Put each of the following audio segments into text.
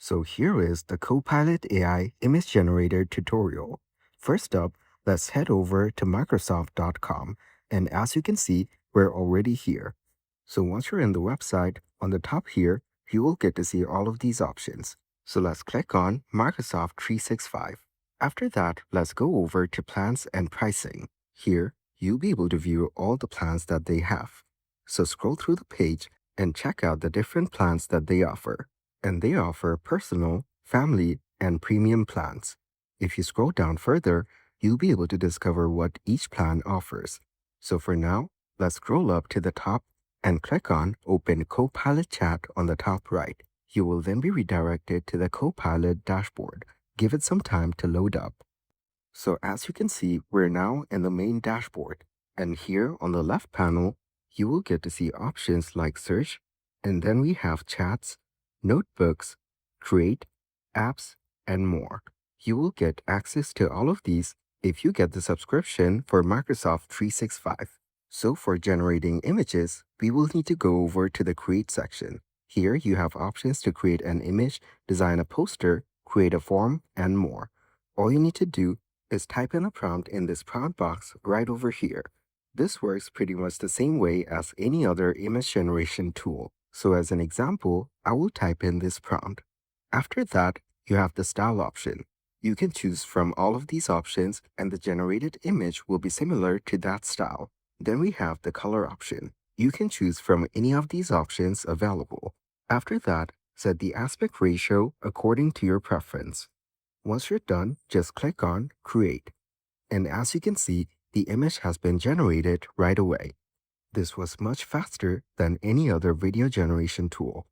So here is the Copilot AI image generator tutorial. First up, let's head over to Microsoft.com, and as you can see, we're already here. So once you're in the website, on the top here, you will get to see all of these options. So let's click on Microsoft 365. After that, let's go over to Plans and Pricing. Here, you'll be able to view all the plans that they have. So scroll through the page and check out the different plans that they offer. And they offer personal, family, and premium plans. If you scroll down further, you'll be able to discover what each plan offers. So for now, let's scroll up to the top and click on Open Copilot Chat on the top right. You will then be redirected to the Copilot dashboard. Give it some time to load up. So as you can see, we're now in the main dashboard. And here on the left panel, you will get to see options like search, and then we have chats, notebooks, create, apps, and more. You will get access to all of these if you get the subscription for Microsoft 365. So for generating images, we will need to go over to the Create section. Here you have options to create an image, design a poster, create a form, and more. All you need to do is type in a prompt in this prompt box right over here. This works pretty much the same way as any other image generation tool. So as an example, I will type in this prompt. After that, you have the style option. You can choose from all of these options and the generated image will be similar to that style. Then we have the color option. You can choose from any of these options available. After that, set the aspect ratio according to your preference. Once you're done, just click on Create. And as you can see, the image has been generated right away. This was much faster than any other video generation tool.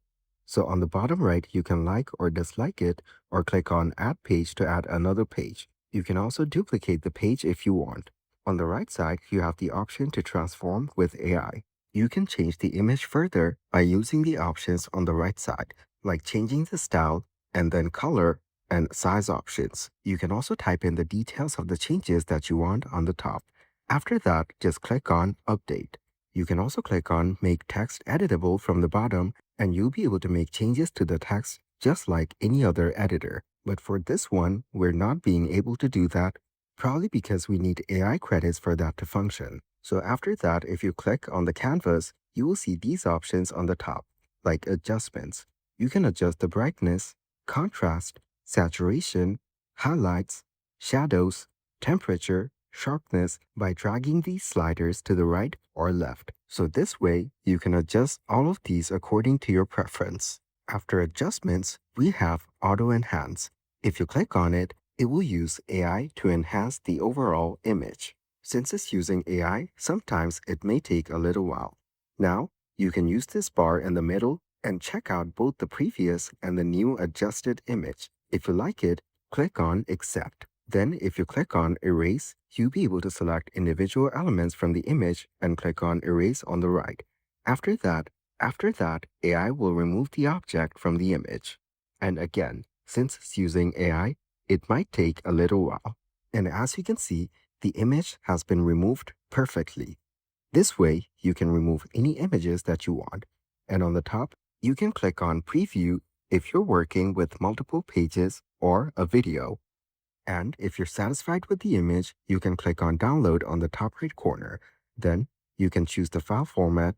So on the bottom right, you can like or dislike it, or click on Add Page to add another page. You can also duplicate the page if you want. On the right side, you have the option to transform with AI. You can change the image further by using the options on the right side, like changing the style and then color and size options. You can also type in the details of the changes that you want on the top. After that, just click on Update. You can also click on Make Text Editable from the bottom, and you'll be able to make changes to the text just like any other editor. But for this one, we're not being able to do that, probably because we need AI credits for that to function. So after that, if you click on the canvas, you will see these options on the top, like adjustments. You can adjust the brightness, contrast, saturation, highlights, shadows, temperature, sharpness by dragging these sliders to the right or left. So this way, you can adjust all of these according to your preference. After adjustments, we have Auto Enhance. If you click on it, it will use AI to enhance the overall image. Since it's using AI, sometimes it may take a little while. Now, you can use this bar in the middle and check out both the previous and the new adjusted image. If you like it, click on Accept. Then if you click on Erase, you'll be able to select individual elements from the image and click on Erase on the right. After that, AI will remove the object from the image. And again, since it's using AI, it might take a little while. And as you can see, the image has been removed perfectly. This way, you can remove any images that you want. And on the top, you can click on Preview if you're working with multiple pages or a video. And if you're satisfied with the image, you can click on Download on the top right corner. Then you can choose the file format.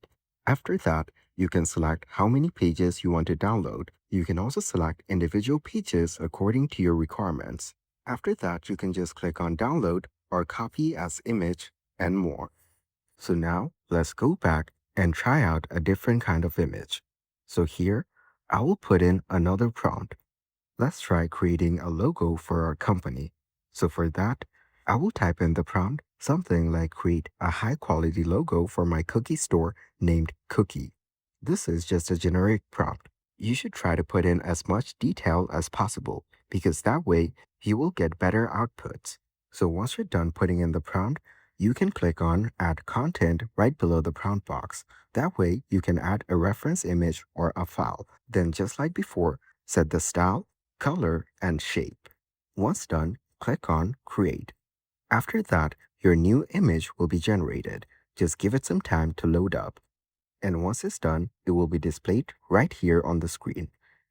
After that, you can select how many pages you want to download. You can also select individual pages according to your requirements. After that, you can just click on Download or Copy as Image and more. So now, let's go back and try out a different kind of image. So here, I will put in another prompt. Let's try creating a logo for our company. So for that, I will type in the prompt something like create a high-quality logo for my cookie store named Cookie. This is just a generic prompt. You should try to put in as much detail as possible because that way you will get better outputs. So once you're done putting in the prompt, you can click on Add Content right below the prompt box. That way you can add a reference image or a file. Then just like before, set the style, color, and shape. Once done, click on Create. After that, your new image will be generated. Just give it some time to load up. And once it's done, it will be displayed right here on the screen.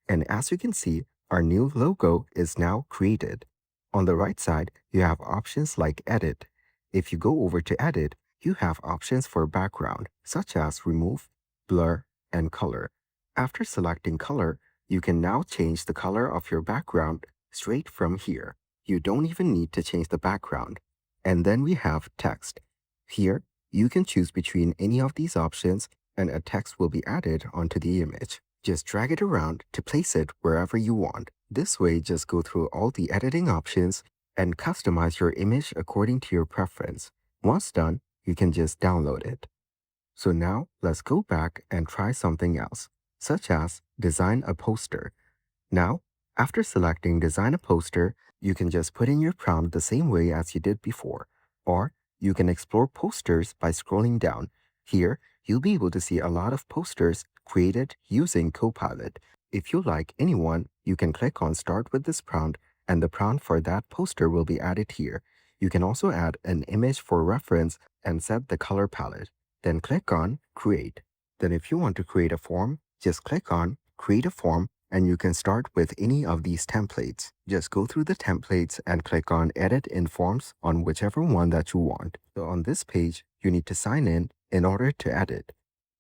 And as you can see, Our new logo is now created. On the right side, you have options like Edit. If you go over to Edit, you have options for background, such as Remove, Blur, and Color. After selecting Color, you can now change the color of your background straight from here. You don't even need to change the background. And then we have Text. Here, you can choose between any of these options and a text will be added onto the image. Just drag it around to place it wherever you want. This way, just go through all the editing options and customize your image according to your preference. Once done, you can just download it. So now, let's go back and try something else, such as design a poster. Now, after selecting design a poster, you can just put in your prompt the same way as you did before, or you can explore posters by scrolling down. Here, you'll be able to see a lot of posters created using Copilot. If you like any one, you can click on Start with this prompt, and the prompt for that poster will be added here. You can also add an image for reference and set the color palette. Then click on Create. Then if you want to create a form, just click on Create a Form and you can start with any of these templates. Just go through the templates and click on Edit in Forms on whichever one that you want. So on this page, you need to sign in order to edit.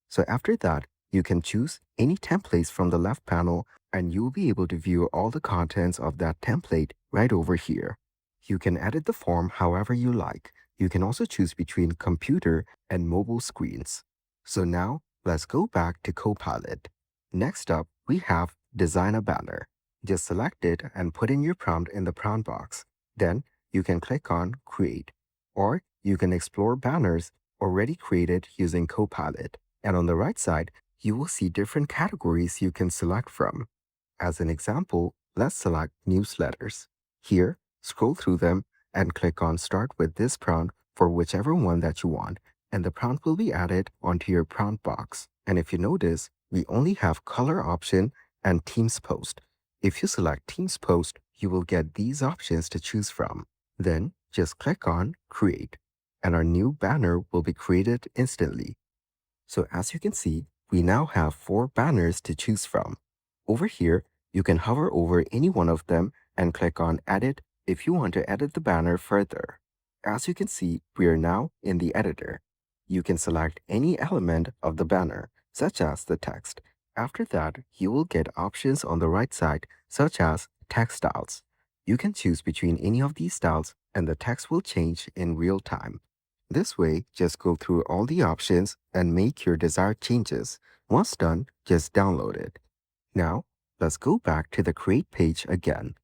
So after that, you can choose any templates from the left panel and you'll be able to view all the contents of that template right over here. You can edit the form however you like. You can also choose between computer and mobile screens. So now, let's go back to Copilot. Next up, we have Design a Banner. Just select it and put in your prompt in the prompt box. Then, you can click on Create. Or you can explore banners already created using Copilot. And on the right side, you will see different categories you can select from. As an example, let's select newsletters. Here, scroll through them and click on Start with this prompt for whichever one that you want, and the prompt will be added onto your prompt box. And if you notice, we only have color option and Teams Post. If you select Teams Post, you will get these options to choose from. Then, just click on Create, and our new banner will be created instantly. So as you can see, we now have 4 banners to choose from. Over here, you can hover over any one of them and click on Edit if you want to edit the banner further. As you can see, we are now in the editor. You can select any element of the banner, such as the text. After that, you will get options on the right side, such as text styles. You can choose between any of these styles and the text will change in real time. This way, just go through all the options and make your desired changes. Once done, just download it. Now, let's go back to the Create page again.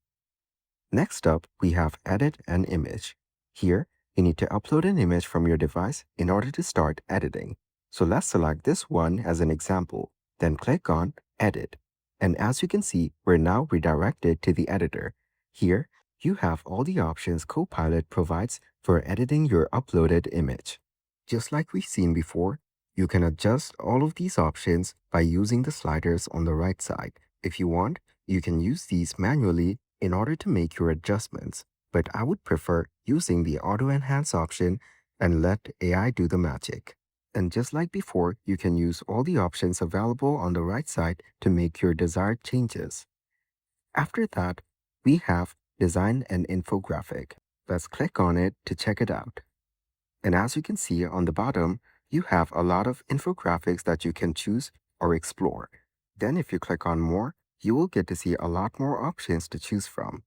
Next up, we have Edit an Image. Here, you need to upload an image from your device in order to start editing. So let's select this one as an example, then click on Edit. And as you can see, we're now redirected to the editor. Here, you have all the options Copilot provides for editing your uploaded image. Just like we've seen before, you can adjust all of these options by using the sliders on the right side. If you want, you can use these manually in order to make your adjustments, but I would prefer using the Auto Enhance option and let AI do the magic. And just like before, you can use all the options available on the right side to make your desired changes. After that, we have Design an Infographic. Let's click on it to check it out. And as you can see on the bottom, you have a lot of infographics that you can choose or explore. Then if you click on More, you will get to see a lot more options to choose from.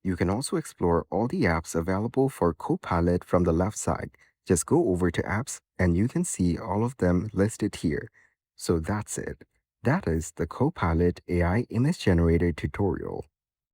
You can also explore all the apps available for Copilot from the left side. Just go over to Apps and you can see all of them listed here. So that's it. That is the Copilot AI image generator tutorial.